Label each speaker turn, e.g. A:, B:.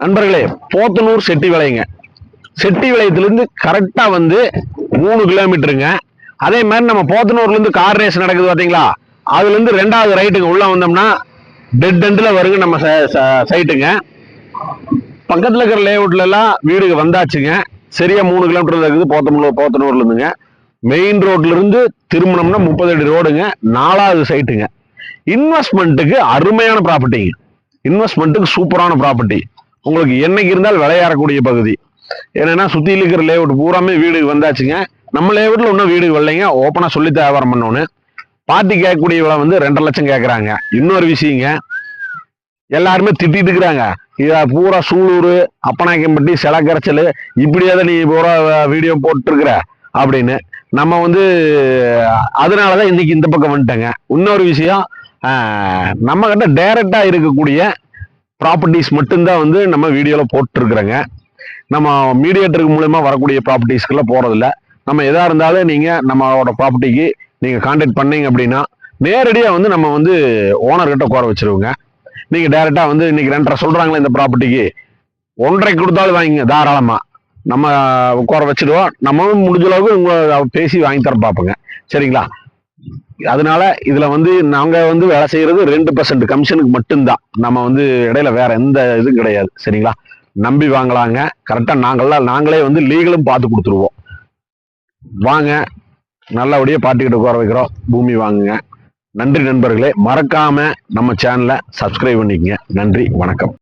A: நண்பர்களே, போத்தனூர் செட்டி விளையங்க. செட்டி விளையத்திலிருந்து கரெக்டா வந்து 3 கிலோமீட்டருங்க. அதே மாதிரி நம்ம போத்தனூர்ல இருந்து கார் ரேஸ் நடக்குது பாத்தீங்களா, அதுல இருந்து 2வது ரைட்டுங்க உள்ள வந்தோம்னா டெட் எண்ட்ல வருங்க நம்ம சைட்டுங்க. பக்கத்துல இருக்கிற லேஅவுட்ல எல்லாம் வீடுக்கு வந்தாச்சுங்க. சரியா 3 கிலோமீட்டர் இருக்குது போத்தனூர்ல இருந்துங்க. மெயின் ரோட்ல இருந்து திருமணம்னா 30 அடி ரோடுங்க. 4வது சைட்டுங்க. இன்வெஸ்ட்மெண்ட்டுக்கு அருமையான ப்ராப்பர்ட்டிங்க. இன்வெஸ்ட்மெண்ட்டுக்கு சூப்பரான ப்ராப்பர்ட்டி. உங்களுக்கு என்னைக்கு இருந்தால் விளையாடக்கூடிய பகுதி. ஏன்னா சுத்தி இருக்கிற லேஅவுட் பூராமே வீடுக்கு வந்தாச்சுங்க. நம்ம லேஅவுட்ல இன்னும் வீடுக்கு வரலைங்க. ஓப்பனா சொல்லி வியாபாரம் பண்ணோன்னு பார்ட்டி கேட்கக்கூடிய விலை வந்து 2.5 லட்சம் கேட்கறாங்க. இன்னொரு விஷயங்க, எல்லாருமே திட்டிட்டு இருக்கிறாங்க, இத பூரா சூலூர், அப்பநாயக்கம்பட்டி, செலக்கரைச்சல் இப்படியாவது நீ பூரா வீடியோ போட்டு இருக்கிற அப்படின்னு. நம்ம வந்து அதனாலதான் இன்னைக்கு இந்த பக்கம் வந்துட்டேங்க. இன்னொரு விஷயம், நம்ம கிட்ட டைரக்டா இருக்கக்கூடிய ப்ராப்பர்ட்டிஸ் மட்டும்தான் வந்து நம்ம வீடியோல போட்டுருக்குறோங்க. நம்ம மீடியேட்டருக்கு மூலமா வரக்கூடிய ப்ராப்பர்ட்டிஸ்க்குள்ள போறதில்ல. நம்ம எதா இருந்தாலும் நீங்க நம்மளோட ப்ராப்பர்ட்டிக்கு நீங்க கான்டாக்ட் பண்ணீங்க அப்படின்னா நேரடியா வந்து நம்ம வந்து ஓனர்கிட்ட உட்கார வச்சிருவோங்க. நீங்க டைரக்டா வந்து இன்னைக்கு 2.5 சொல்றாங்களே இந்த ப்ராப்பர்ட்டிக்கு 1.5 கொடுத்தாலும் வாங்கிங்க தாராளமா. நம்ம உட்கார வச்சிடுவோம். நம்மளும் முடிஞ்ச அளவுக்கு உங்களை பேசி வாங்கி தர பார்ப்போங்க. சரிங்களா? அதனால இதுல வந்து நாங்க வந்து வேலை செய்யறது 2% கமிஷனுக்கு மட்டும்தான். நம்ம வந்து இடையில வேற எந்த இதுவும் கிடையாது. சரிங்களா? நம்பி வாங்கலாங்க. கரெக்டா நாங்களே வந்து லீகலும் பார்த்து கொடுத்துருவோம். வாங்க, நல்லபடியா பார்ட்டிக்கிட்ட உட்கார வைக்கிறோம். பூமி வாங்குங்க. நன்றி நண்பர்களே. மறக்காம நம்ம சேனலை சப்ஸ்கிரைப் பண்ணிக்கங்க. நன்றி, வணக்கம்.